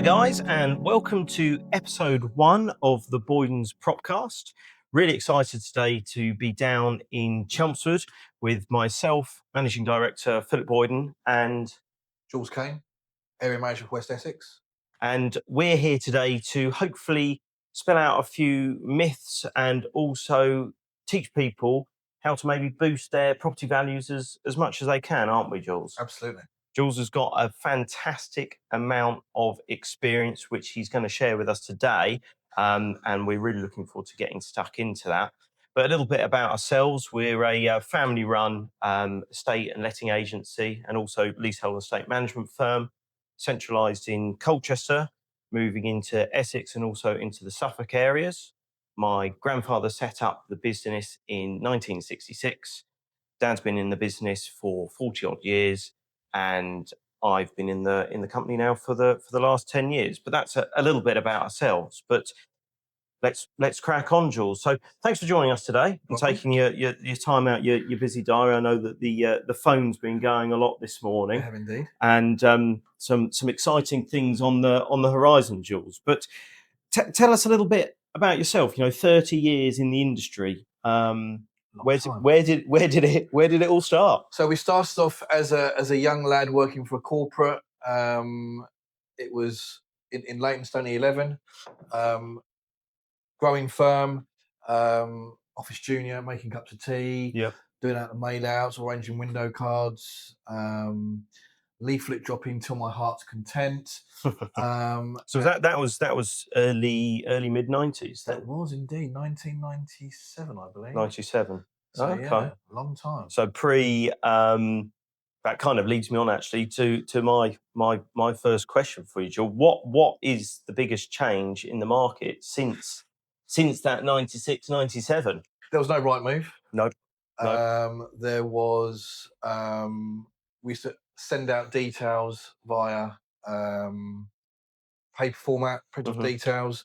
Hello guys, and welcome to episode 1 of the Boydens Prop-Cast. Really excited today to be down in Chelmsford with myself, Managing Director Philip Boyden and Jules Cain, Area Manager of West Essex. And we're here today to hopefully spell out a few myths and also teach people how to maybe boost their property values as much as they can, aren't we, Jules? Absolutely. Jules has got a fantastic amount of experience, which he's going to share with us today. And we're really looking forward to getting stuck into that. But a little bit about ourselves. We're a family-run estate and letting agency and also leasehold estate management firm, centralised in Colchester, moving into Essex and also into the Suffolk areas. My grandfather set up the business in 1966. Dad's been in the business for 40 odd years, and I've been in the company now for the last 10 years. But that's a little bit about ourselves. But let's crack on, Jules. So thanks for joining us today and taking your time out your busy diary. I know that the phone's been going a lot this morning. I have indeed. And some exciting things on the horizon, Jules. But tell us a little bit about yourself. 30 years in the industry. Where did it all start? So we started off as a young lad working for a corporate. It was in Leytonstone 11. Growing firm, office junior, making cups of tea, doing out the mail outs, arranging window cards, leaflet dropping till my heart's content. So that was early mid-90s. That was indeed 1997, I believe. 97. So, okay, yeah, long time. So that kind of leads me on actually to my first question for you, Joe. What is the biggest change in the market since that 96, 97? There was no right move. No. There was we used to send out details via paper format, print off details,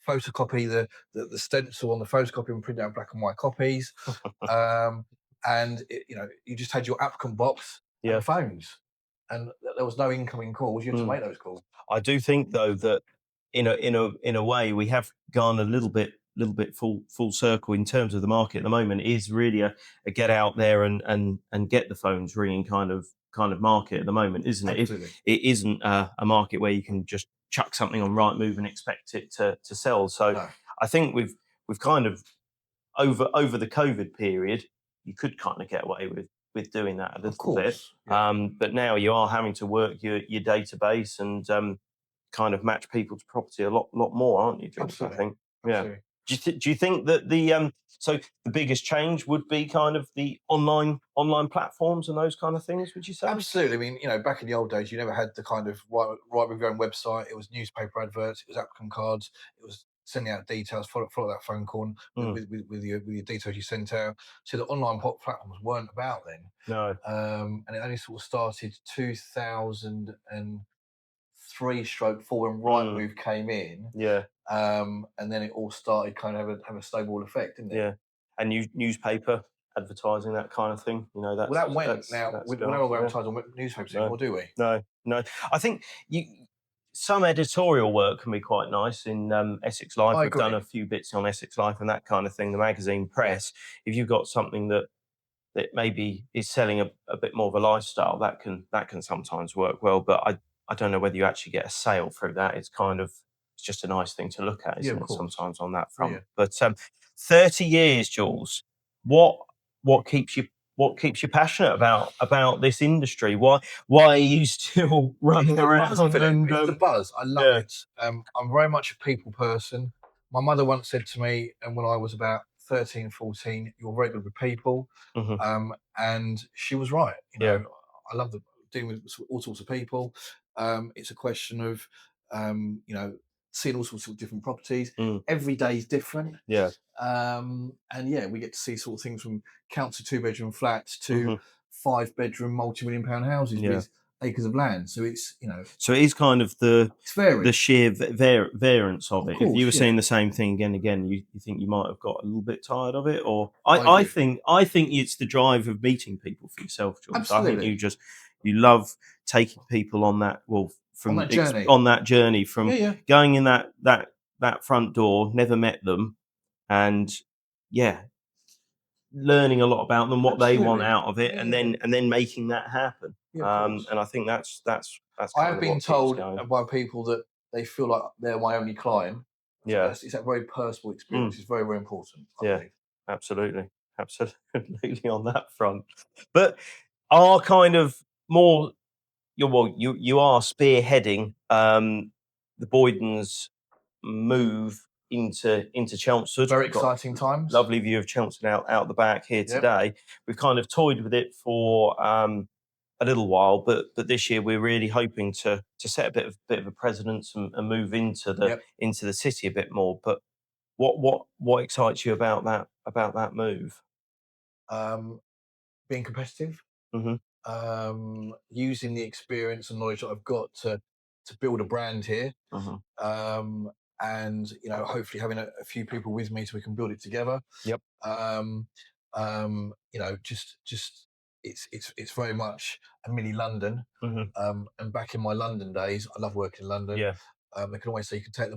photocopy the stencil on the photocopy and print out black and white copies. And you just had your applicant box and the phones, and there was no incoming calls. You had to make those calls. I do think though that in a way we have gone a little bit full circle in terms of the market at the moment. It is really a get out there and get the phones ringing kind of market at the moment, isn't it? It isn't a market where you can just chuck something on Rightmove and expect it to sell. So no. I think we've kind of over the COVID period, you could kind of get away with doing that a little bit. Yeah. But now you are having to work your database and kind of match people to property a lot more, aren't you, Jules? Absolutely. I think. Absolutely. Yeah. Do you think that so the biggest change would be kind of the online platforms and those kind of things? Would you say? Absolutely. I mean, back in the old days, you never had the kind of right with your own website. It was newspaper adverts. It was applicant cards. It was sending out details. Follow that phone call with your details you sent out. So the online platforms weren't about then. No. And it only sort of started 2003/4 when Rightmove came in. Yeah. And then it all started kind of have a snowball effect, didn't it? Yeah. And newspaper advertising, that kind of thing. That went now. We don't advertise on newspapers anymore, do we? No. I think some editorial work can be quite nice in Essex Life. We've done a few bits on Essex Life and that kind of thing. The magazine press. If you've got something that maybe is selling a bit more of a lifestyle, that can sometimes work well. But I don't know whether you actually get a sale through that. It's just a nice thing to look at, isn't it? Sometimes on that front. Yeah. But 30 years, Jules. What keeps you passionate about this industry? Why are you still running around? It's the buzz. I love it. I'm very much a people person. My mother once said to me, and when I was about 13, 14, you're very good with people. And she was right. I love dealing with all sorts of people. It's a question of seeing all sorts of different properties. Every day is different. Yeah. And we get to see sort of things from council 2-bedroom flats to 5-bedroom multi-million-pound houses with acres of land. So it's So it is kind of the sheer variance of it. Of course, if you were saying the same thing again, you think you might have got a little bit tired of it, or I think it's the drive of meeting people for yourself, George. Absolutely. I think you just You love taking people on that, well, On from that journey. on that journey Yeah, from yeah. going in that front door, never met them, and yeah, learning a lot about them, what they want Absolutely. out of it, Yeah, and yeah. then making that happen. Yeah, of course. And I think that's I kind have of been what keeps told going. by people that they feel like they're my only client. Yeah. It's that very personal Mm. experience. It's very, very important, I Yeah. believe. Absolutely. Absolutely on that front. But are kind of more you are spearheading the Boydens move into Chelmsford. Very We've got exciting times. lovely view of Chelmsford out the back here Yep. today. We've kind of toyed with it for a little while, but this year we're really hoping to set a bit of a precedence and move Yep. into the city a bit more. But what excites you about that move? Um, Being competitive, Hmm. using the experience and knowledge that I've got to build a brand here, Hmm. um, and hopefully having a few people with me so we can build it together. Yep. Um, just it's very much a mini London. Hmm. And back in my London days, I love working in London. Yeah. They can always say you can take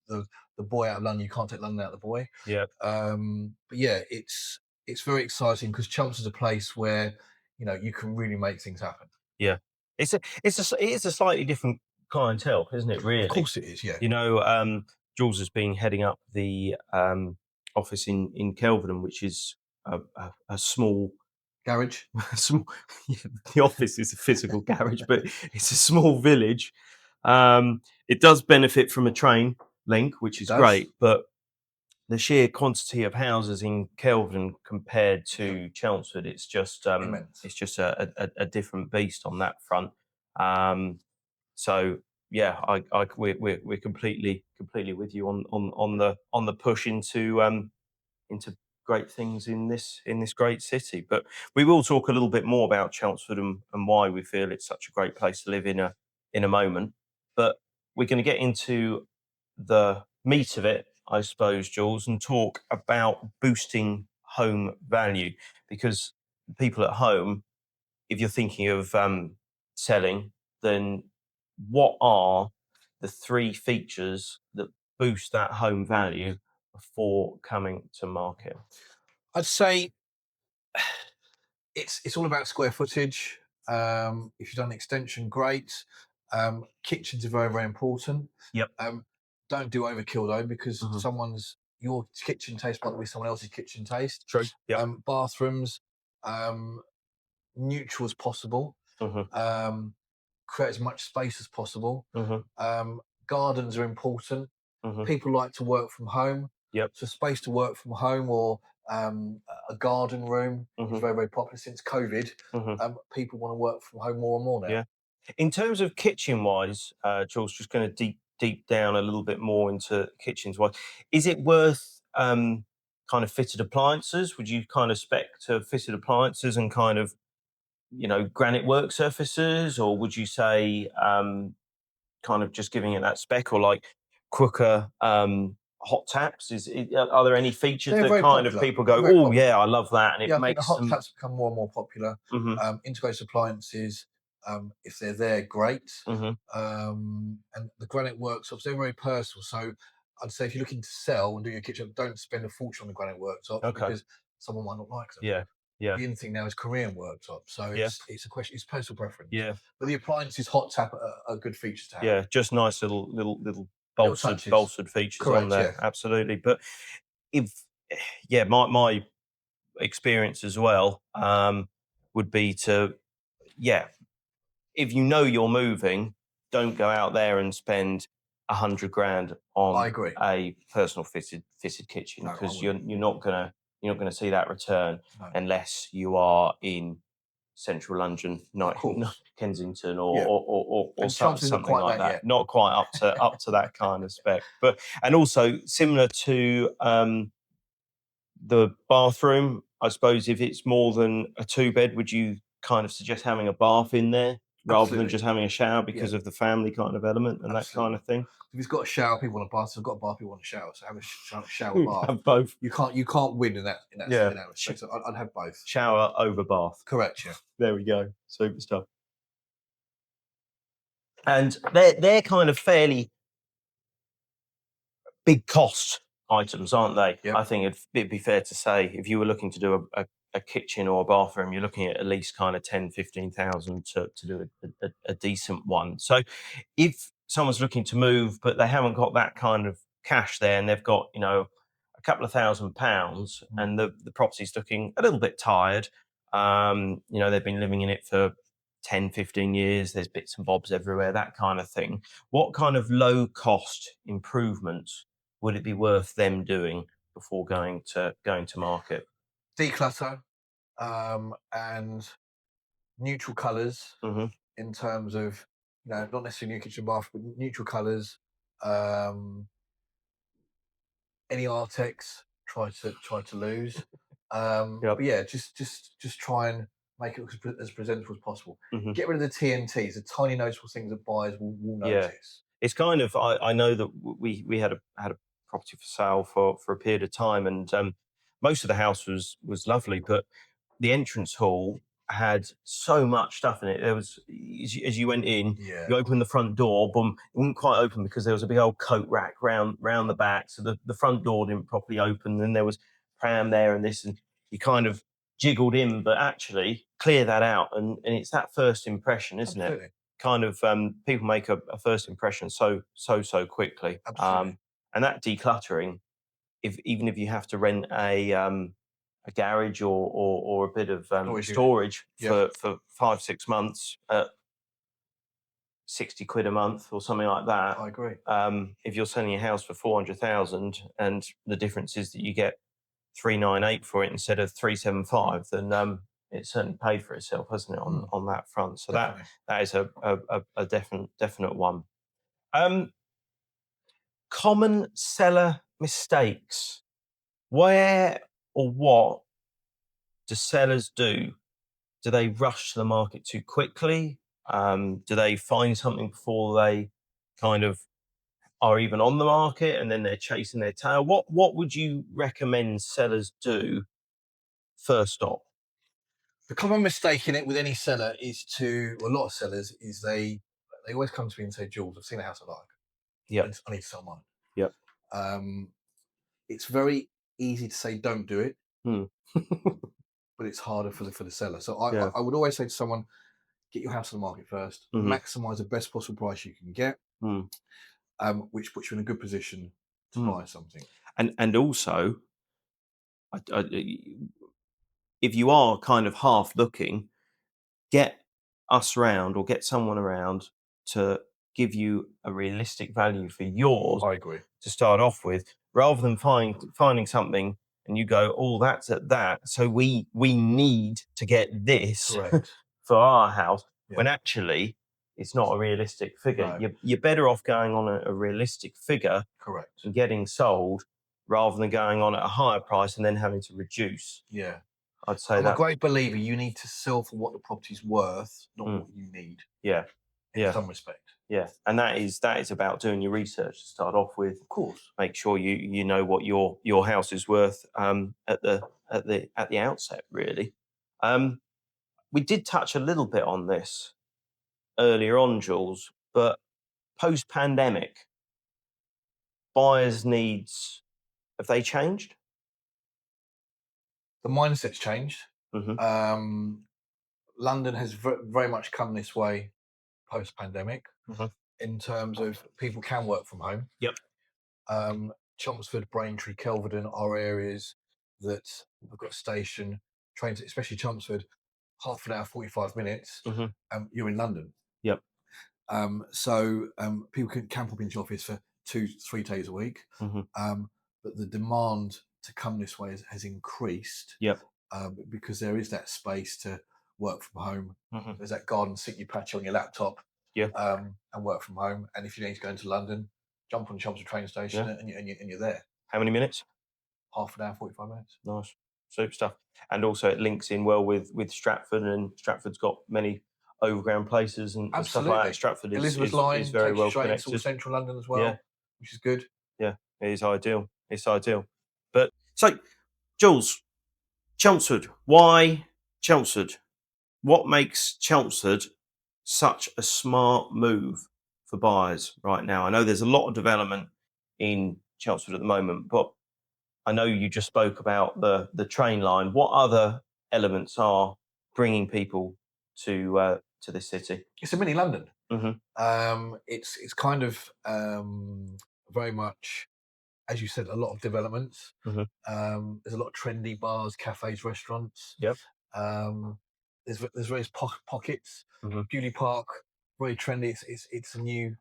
the boy out of London, you can't take London out of the boy. Yeah. But yeah, it's very exciting because Chelmsford's a place where you can really make things happen. Yeah. It is a slightly different clientele, isn't it? Of Really. course, it is. Yeah, You know, Jules has been heading up the office in Kelvedon, which is a small, garage small. Yeah, the office is a physical garage, but it's a small village. It does benefit from a train link, which it is does. great, but the sheer quantity of houses in Kelvedon compared Yeah, to Chelmsford, immense. it's just a different beast on that front. Um, so yeah, we're completely with you on the push into great things in this great city. But we will talk a little bit more about Chelmsford and why we feel it's such a great place to live in a moment. But we're going to get into the meat of it, I suppose, Jules, and talk about boosting home value because people at home, if you're thinking of selling, then what are the three features that boost that home value before coming to market? I'd say it's all about square footage. If you've done an extension, great. Kitchens are very, very important. Yep. Don't do overkill though, because Hmm. your kitchen taste might not be someone else's kitchen taste. True. Yep. Bathrooms, neutral as possible. Hmm. Um, Create as much space as possible. Hmm. Gardens are important. Hmm. People like to work from home, Yep. so space to work from home or um, a garden room is Hmm. very, very popular since COVID. Hmm. People want to work from home more and more now. Yeah. In terms of kitchen wise, Jules, just going to deep down a little bit more into kitchens wise. Is it worth kind of fitted appliances? Would you kind of spec to fitted appliances and kind of granite work surfaces, or would you say kind of just giving it that spec, or like cooker hot taps? Are there any features They're that very kind of popular. people go, Very oh popular. yeah, I love that, and it Yeah, I think the makes hot them. taps become more and more popular. Hmm. Integrated appliances, if they're there, great. Hmm. And the granite worktops, they're very personal. So I'd say if you're looking to sell and do your kitchen, don't spend a fortune on the granite worktops Okay. because someone might not like them. Yeah. Yeah. The in thing now is Korean worktops, so Yeah. it's a question, it's personal preference. Yeah. But the appliances, hot tap are good features to have. Yeah, just nice little Little touches. bolstered features on Correct, yeah. there. Absolutely. But if yeah, my experience as well would be to yeah, if you know you're moving, don't go out there and spend 100 grand I on agree. a personal fitted kitchen No, I because wouldn't. you're not gonna see that return No. unless you are in central London, Of not course. Kensington Yeah. or And Chelmsford isn't something quite like that that. yet. Not quite up to that kind of spec, but and also similar to the bathroom. I suppose if it's more than a two bed, would you kind of suggest having a bath in there rather than Absolutely. just having a shower Yeah, because of the family kind of element and that kind absolutely. of thing? If he's got a shower, people want a bath. If he's got a bath, people want a shower. So have a shower bath. Have both. You can't win in that Yeah, in that respect. So I'd have both. shower over bath. Correct. Yeah. There we go. Super stuff. And they're kind of fairly big cost items, aren't they? Yep. I think it'd be fair to say if you were looking to do a kitchen or a bathroom, you're looking at least kind of 10, 15,000 to do a decent one. So if someone's looking to move, but they haven't got that kind of cash there and they've got, a couple of £1,000 and the property's looking a little bit tired, they've been living in it for 10, 15 years, there's bits and bobs everywhere, that kind of thing. What kind of low cost improvements would it be worth them doing before going to market? Declutter and neutral colours in terms of, not necessarily new kitchen bath, but neutral colours. Any Artex try to lose. But yeah, just try and make it as presentable as possible. Get rid of the TNTs, the tiny noticeable things that buyers will notice. It's kind of I know that we had a property for sale for a period of time, and most of the house was lovely, but the entrance hall had so much stuff in it. There was, as you went in, you opened the front door, boom, it wouldn't quite open because there was a big old coat rack round the back, so the front door didn't properly open. Then there was pram there and this, and you kind of jiggled in, but actually clear that out, and it's that first impression, isn't Absolutely. it? Kind of people make a first impression so quickly. Absolutely. And that decluttering, even if you have to rent a garage or a bit of storage for 5-6 months at 60 quid a month or something like that. I agree. If you're selling your house for 400,000 and the difference is that you get 398 for it instead of 375, then it certainly paid for itself, hasn't it, on that front? So definitely. that is a definite one. Common seller mistakes. Where or what do sellers do? Do they rush to the market too quickly? Do they find something before they kind of are even on the market and then they're chasing their tail? What would you recommend sellers do first off? The common mistake in it with any seller is a lot of sellers is they always come to me and say, Jules, I've seen a house I like. Yeah. I need to sell mine. Yep. It's very easy to say don't do it, but it's harder for the seller. So I would always say to someone, get your house on the market first, maximize the best possible price you can get, which puts you in a good position to buy something. And also, if you are kind of half looking, get us round or get someone around to give you a realistic value for yours. I agree. To start off with, rather than finding something and you go, oh, that's at that, so we need to get this for our house, when actually it's not a realistic figure. No. You're better off going on a realistic figure, correct, and getting sold rather than going on at a higher price and then having to reduce. Yeah. I'd say I'm that. a great believer you need to sell for what the property's worth, not what you need. Yeah. In some respect. Yeah, and that is about doing your research to start off with. Of course, make sure you know what your house is worth at the outset. Really, we did touch a little bit on this earlier on, Jules, but post pandemic, buyers' needs, have they changed? The mindset's changed. London has very much come this way post pandemic in terms of people can work from home. Yep. Chelmsford, Braintree, Kelvedon are areas that have got a station, trains, especially Chelmsford, half an hour, 45 minutes, you're in London. Yep. So people can pop into office for 2-3 days a week. But the demand to come this way has increased. Yep. Because there is that space to work from home. There's that garden seat you patch on your laptop. And work from home. And if you need to go into London, jump on the Chelmsford train station and you're there. How many minutes? Half an hour, 45 minutes. Nice. Super stuff. And also it links in well with Stratford, and Stratford's got many overground places and stuff like that. Stratford Elizabeth Line is very well connected. To central London as well, which is good. Yeah, it is ideal. It's ideal. But so, Jules, Chelmsford. Why Chelmsford? What makes Chelmsford such a smart move for buyers right now? I know there's a lot of development in Chelmsford at the moment, but I know you just spoke about the train line. What other elements are bringing people to this city? It's a mini London. Mm-hmm. It's kind of very much, as you said, a lot of developments. Mm-hmm. There's a lot of trendy bars, cafes, restaurants. Yep. There's various pockets. Mm-hmm. Beauty Park, very trendy. It's a new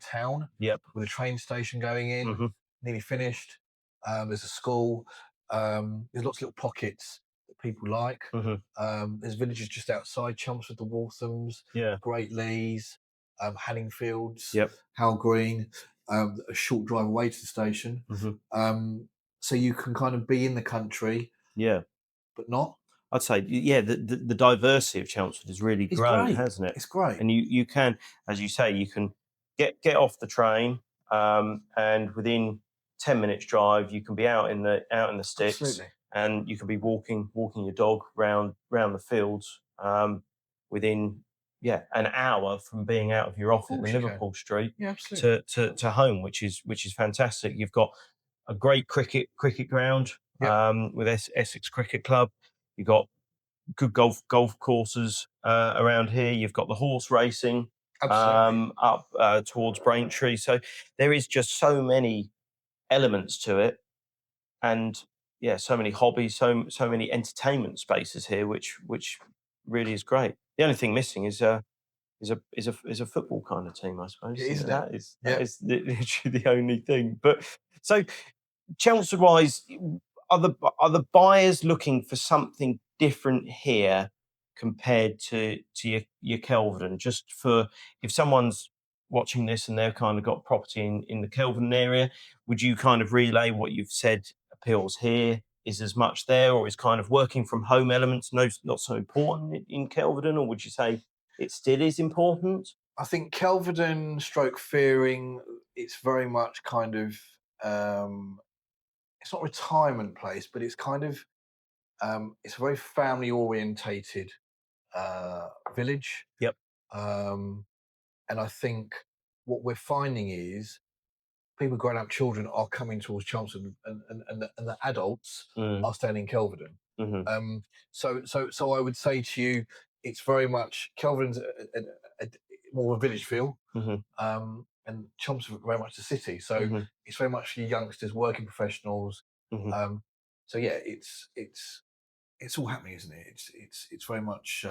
town. Yep. With a train station going in, Mm-hmm. nearly finished. There's a school. There's lots of little pockets that people like. Mm-hmm. There's villages just outside Chelmsford, the Walthams, Yeah. Great Leys, Hanningfields, Yep. Howell Green, a short drive away to the station. Mm-hmm. So you can kind of be in the country, Yeah. but not. I'd say, yeah, the diversity of Chelmsford has really It's grown, great. hasn't it? It's great. And you can, as you say, you can get off the train, and within 10 minutes drive, you can be out in the sticks, Absolutely. and you can be walking your dog round the fields, within an hour from being out of your office in Liverpool Street Yeah, absolutely. to home, which is fantastic. You've got a great cricket ground, Yep. with Essex Cricket Club. You've got good golf courses around here. You've got the horse racing Absolutely. up towards Braintree. So there is just so many elements to it, and so many hobbies, so many entertainment spaces here, which really is great. The only thing missing is a football kind of team, I suppose. Yeah, isn't it? That Yeah. is literally the only thing. But so Chelmsford wise, are the buyers looking for something different here compared to your Kelvedon? Just for, if someone's watching this and they've kind of got property in the Kelvedon area, would you kind of relay what you've said appeals here? Is as much there, or is kind of working from home elements not so important in Kelvedon, or would you say it still is important? I think Kelvedon stroke Fearing, it's very much kind of it's not a retirement place, but it's kind of it's a very family orientated village. Yep. Um, and I think what we're finding is people growing up children are coming towards Chelmsford, and the adults Mm. are staying in Kelvedon. Mm-hmm. So I would say to you, it's very much Kelvedon's more of a village feel, and Chelmsford very much the city. So Mm-hmm. it's very much for youngsters, working professionals. Mm-hmm. So yeah, it's all happening, isn't it? It's very much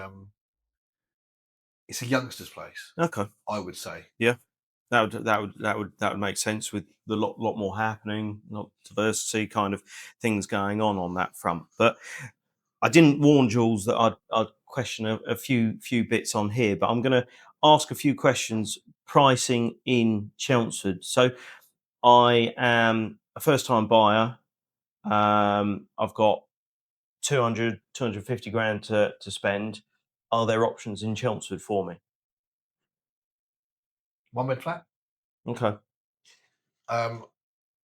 it's a youngsters' place, Okay. I would say. Yeah. That would make sense with the lot more happening, not diversity kind of things going on that front. But I didn't warn Jules that I'd question a few bits on here, but I'm going to ask a few questions pricing in Chelmsford. So I am a first time buyer. I've got 250 grand to spend. Are there options in Chelmsford for me? One bed flat. Okay.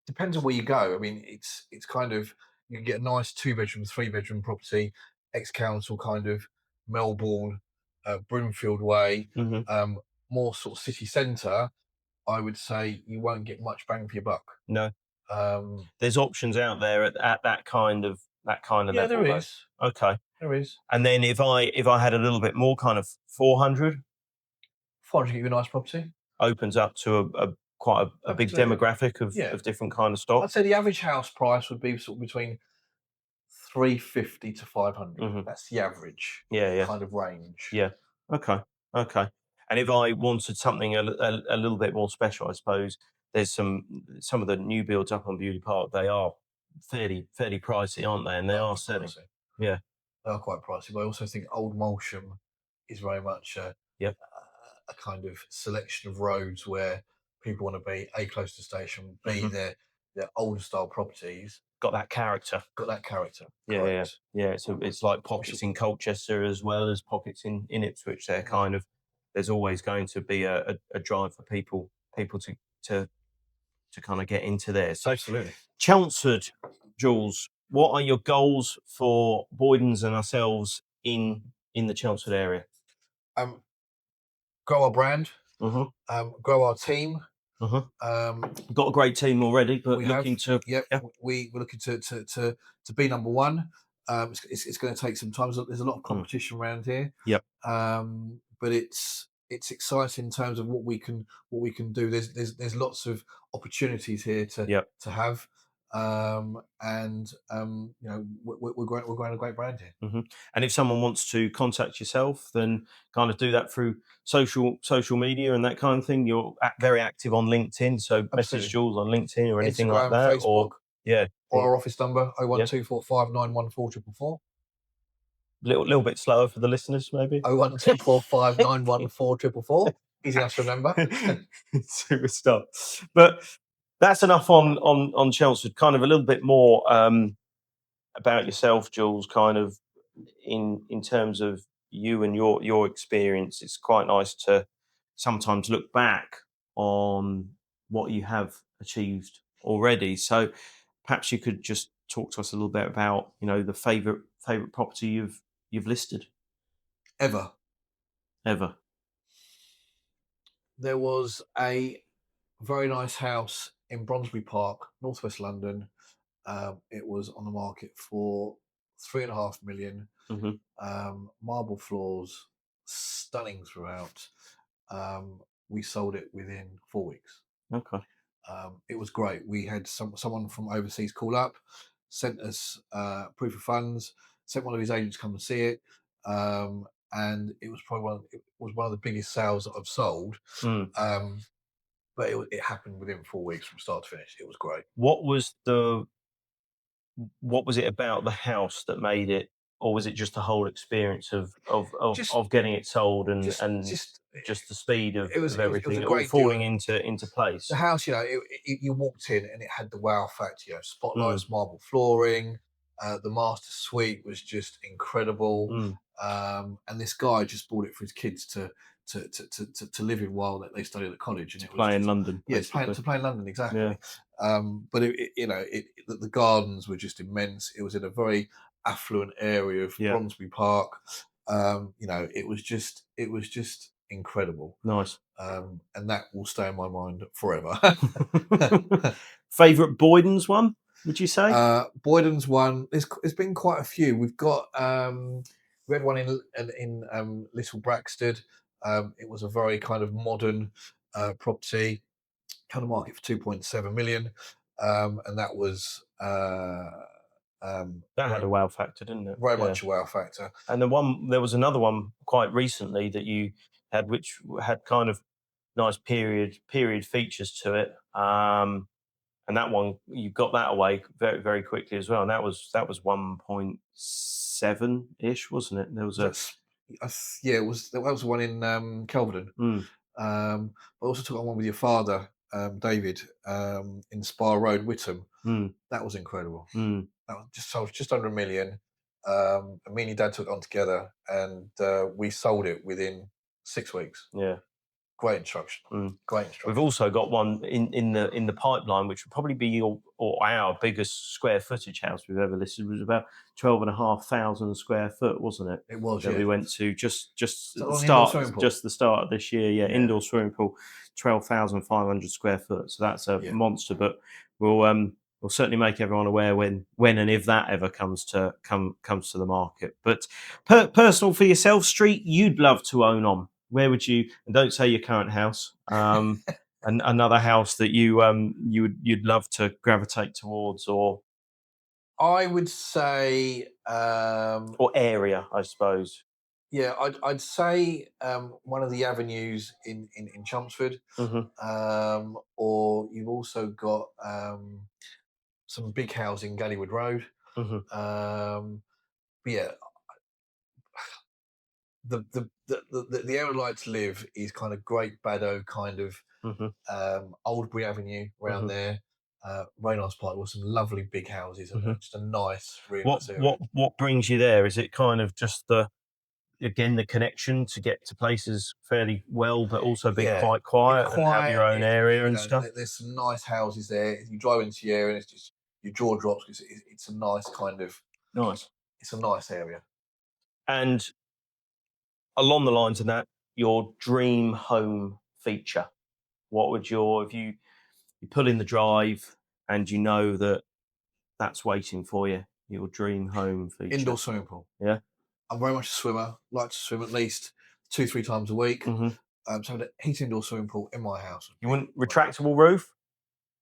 Depends on where you go. I mean, it's kind of, you can get a nice 2 bedroom, 3 bedroom property, ex council kind of Melbourne, Broomfield way, Mm-hmm. more sort of city centre. I would say you won't get much bang for your buck. No. Um, There's options out there at that kind of yeah, level, there though. is. Okay. There is. And then if I had a little bit more, kind of 400, 400 get you a nice property. opens up to a quite a big Absolutely. demographic of Yeah. different kind of stock. I'd say the average house price would be sort of between 350 to 500. Mm-hmm. That's the average Yeah. kind of range. Yeah. Okay. Okay. And if I wanted something a little bit more special, I suppose there's some of the new builds up on Beauty Park. They are fairly pricey, aren't they? And they are selling. Pricey. Yeah. They are quite pricey, but I also think Old Molsham is very much Yep. a kind of selection of roads where people want to be A, close to station, B, Mm-hmm. they're older style properties. Got that character. Got that character. Yeah, Correct. yeah. So it's like pockets in Colchester as well as pockets in Ipswich. They're kind of, there's always going to be a drive for people to kind of get into there. So Absolutely. Chelmsford, Jules, what are your goals for Boydens and ourselves in the Chelmsford area? Grow our brand. grow our team. Got a great team already, but we're looking to be number one. It's going to take some time. There's a lot of competition around here. But it's exciting in terms of what we can do. There's lots of opportunities here to have. We're growing a great brand here. And if someone wants to contact yourself, then kind of do that through social media and that kind of thing. You're very active on LinkedIn, so message Jules on LinkedIn or anything Instagram, like that, Facebook, or our office number 01245 914 444. Little bit slower for the listeners, maybe. 01245 914 444. Easy enough to remember. Super stuff. But that's enough on Chelmsford. Kind of a little bit more about yourself, Jules. Kind of in terms of you and your experience. It's quite nice to sometimes look back on what you have achieved already. So perhaps you could just talk to us a little bit about the favorite property you've listed Ever. There was a very nice house in Bronsbury Park, northwest London. It was on the market for 3.5 million. Marble floors, stunning throughout. We sold it within 4 weeks. Okay. It was great. We had someone from overseas call up, sent us proof of funds, sent one of his agents to come and see it, and it was probably one of the biggest sales that I've sold. But it happened within 4 weeks from start to finish. It was great. What was it about the house that made it, or was it just the whole experience of getting it sold and just the speed of everything all falling into place? The house, you walked in and it had the wow factor. Spotlights, marble flooring. The master suite was just incredible. And this guy just bought it for his kids to live in while they studied at college, and to play in London. Yes, to play in London, exactly. Yeah. But the gardens were just immense. It was in a very affluent area of Bronsbury Park. It was just incredible. Nice. And that will stay in my mind forever. Favorite Boydens one, would you say? Boydens one. There's been quite a few. We've got we had one in Little Braxted. It was a very kind of modern property, kind of market for 2.7 million, and that was that had a wow factor, didn't it? Very much a wow factor. And there was another one quite recently that you had, which had kind of nice period features to it. And that one, you got that away very, very quickly as well. And that was 1.7 ish, wasn't it? There was it was. That was one in Kelvedon. I also took on one with your father, David, in Spa Road, Whittam. That was incredible. That was just sold just under 1 million. And me and your dad took it on together, and we sold it within 6 weeks. Yeah. Great instruction. Great instruction. We've also got one in the pipeline, which would probably be our biggest square footage house we've ever listed. It was about 12,500 square foot, wasn't it? It was. That we went to just at the start of this year. Yeah, indoor swimming pool, 12,500 square foot. So that's a monster. But we'll certainly make everyone aware when and if that ever comes to the market. But personal for yourself, street you'd love to own on. Where would you? And don't say your current house. And another house that you'd love to gravitate towards, or I would say, or area, I suppose. Yeah, I'd say one of the avenues in Chelmsford, or you've also got some big housing, Gallywood Road. But yeah, the area I'd like to live is kind of Great Baddow, kind of Oldbury Avenue around there. Very nice part with some lovely big houses and just a nice, really nice area. What brings you there? Is it kind of just the connection to get to places fairly well, but also be quite quiet and have your own area and stuff? There's some nice houses there. You drive into the area and it's just your jaw drops because it's a nice kind of It's a nice area. And along the lines of that, your dream home feature? What would if you pull in the drive and you know that that's waiting for you, your dream home feature? Indoor swimming pool. Yeah. I'm very much a swimmer. Like to swim at least 2-3 times a week. Mm-hmm. So having a heated indoor swimming pool in my house. You want retractable roof,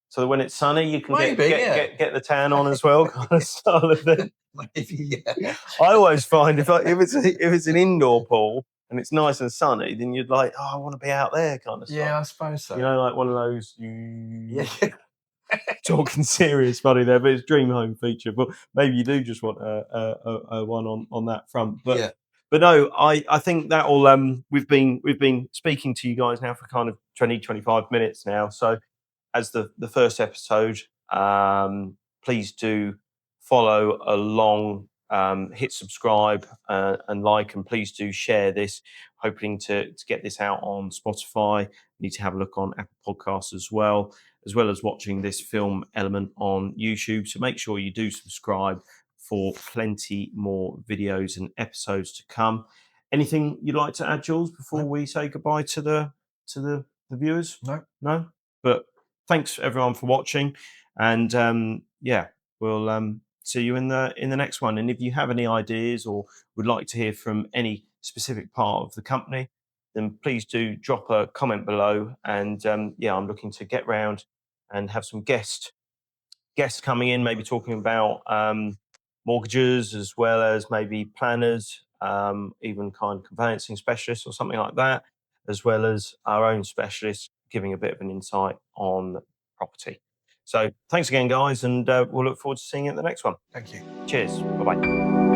so that when it's sunny, you can Maybe, get the tan on as well, kind of style of thing. Maybe, yeah. I always find if it's an indoor pool and it's nice and sunny, then you'd like, oh, I want to be out there, kind of stuff. Yeah, I suppose so. You know, like one of those. Yeah. Talking serious money there, but it's dream home feature. But maybe you do just want a one on that front. But yeah. But no, I think that will we've been speaking to you guys now for kind of 20-25 minutes now. So as the first episode, please do follow along, hit subscribe and like, and please do share this, hoping to get this out on Spotify. You need to have a look on Apple Podcasts as well as watching this film element on YouTube. So make sure you do subscribe for plenty more videos and episodes to come. Anything you'd like to add, Jules, before we say goodbye to the viewers? No. But thanks everyone for watching, and we'll see you in the next one. And if you have any ideas or would like to hear from any specific part of the company, then please do drop a comment below. And I'm looking to get round and have some guests coming in, maybe talking about mortgages, as well as maybe planners, even kind of conveyancing specialists or something like that, as well as our own specialists giving a bit of an insight on property. So thanks again, guys, and we'll look forward to seeing you at the next one. Thank you. Cheers. Bye-bye.